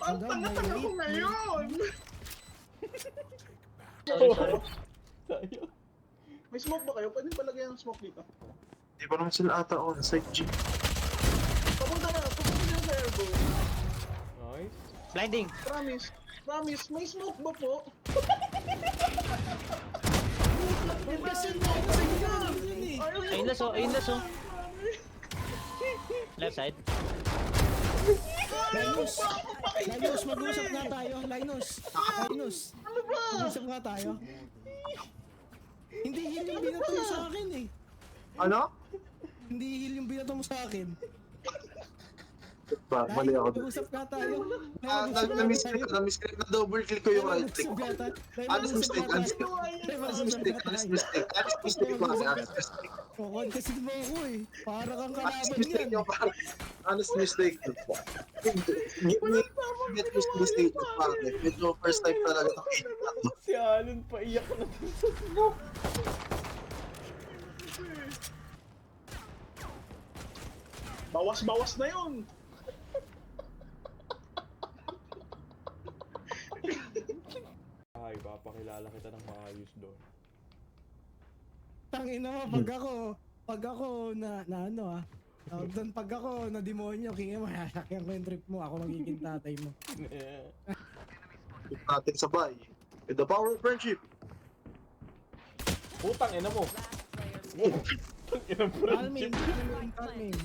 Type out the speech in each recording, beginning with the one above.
Ang tanga-tanga ko ngayon! Sorry. Tayo. May smoke ba kayo? Pwede ba lagyan ng smoke dito? Di ba naman sila ata on side G? Papunta na sa elbow. Nice. Blinding. Promise. Promise, may smoke ba po? Ayun na so. Left side. Linus, mag-usap nga tayo. Linus, Ano ba? mag-usap nga tayo. Hindi heal yung binato mo sa akin eh. Ano? Hindi heal yung binato mo sa akin. Ba, mali ako. Mag-usap nga tayo. Na-misclick na double click ko yung right click. Honest mistake. Kokon kasi mo ako eh. Para kang Honest kalaban mistake yan. yung pare. Honest mistake. Get mistake yung pare. Medyo first time talaga ng 8 na to. Si Alon pa iyak na dun sa smoke. Bawas-bawas na yun! Ay, papakilala kita ng maayos doon. Tangina mo, pag ako na ano ah. Tawag doon, pag ako na demonyo, kaya masasakyan ko yung trip mo, ako magiging tatay mo. Put natin sabay. With the power of friendship. Putang ina mo. Putang ina Calming, friendship. calming.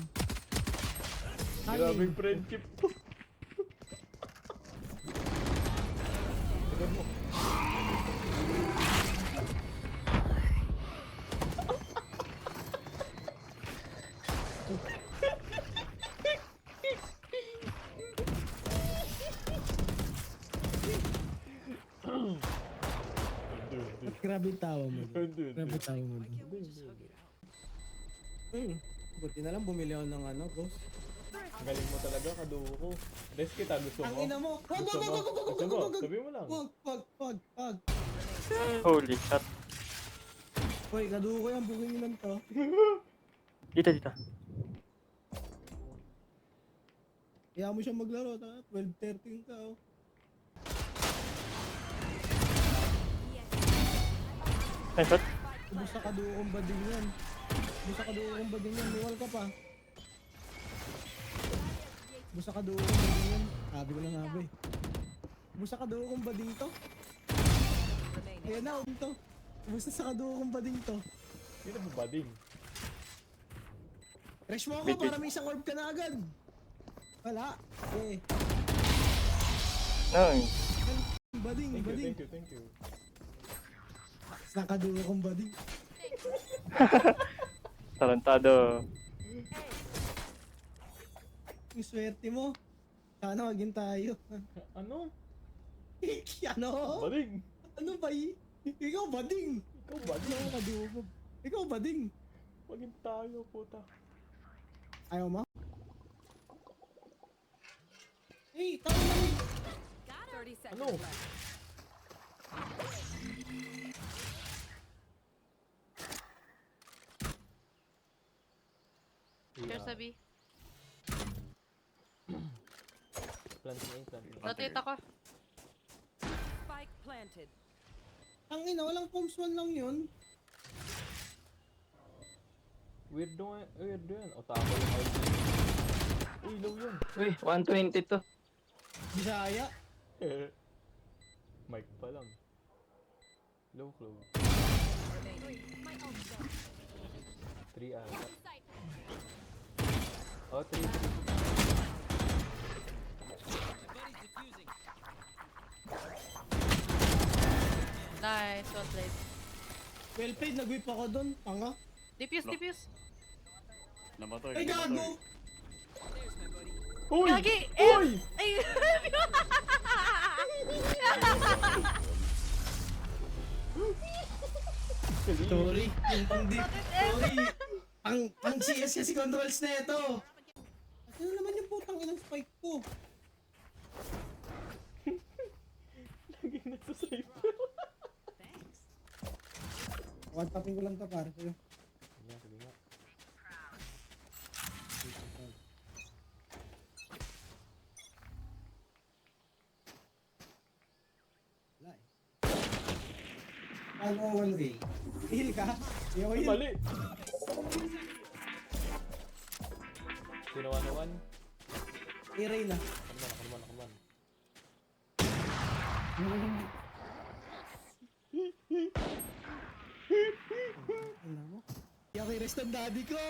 Grabing friendship to. Tignan mo. Grabe yung tawa mo. Hindi. Grabe yung tawa mo. Buti na lang bumili ako ng ano, boss. Ang galing mo talaga, kadugo ko. Rest kita, gusto Ang mo? ina mo! Wag, Gusto wag, mo? wag, wag, wag, Gusto wag, mo? wag, wag. Sabi mo lang. Wag. Holy shit. Hoy, kadugo ko yan, booking lang to. Dito. Kaya mo siya maglaro, 12-13 ka oh. Headshot. Basta kadugo kong bading yan. Luwal ka pa. Basta kadugo kong bading yan. Sabi ko na nga ba eh. Basta kadugo kong bading to. Ayan na, to. Basta sa kadugo kong bading to. Hindi na bubading. Fresh mo ako Wait. para may isang orb ka na agad. Wala. Eh, Nice. bading. Thank you. Sa kadugo kong bading. Tarantado. Yung swerte mo. Sana maging tayo. Ano? Ano? Bading. Ano ba Ikaw bading. Ikaw bading. Ano kadugo? Ikaw bading. Maging tayo, puta. Ayaw mo? Hey, tama na rin. 30 seconds Ano? left. Cheers, Sabi. Planting. Rotate ako. Spike planted. Ang ina, walang pumps one lang yun. Weirdo yan. Otako yung LG. Uy, low yun. Uy, 120 to. Bisaya. Mic pa lang. Low close. 3 ata. Oh, 3. Nice, well played. Well played, nag-whip ako dun. Tanga. Defuse. Ay, gago! Uy! Gagi! Uy! Ay! Sorry. Yung pang deep. Sorry. Ang CS kasi controls na ito. Ano naman yung putang ilang spike ko? Lagi nagsasafe. One tapping ko lang to para sa'yo. Sige nga. Ano, 1A. Heal ka? Yo, Ay, heal. mali! Sino 1-1? I-ray na. Come on. Ano mo? Yung rest ang daddy ko.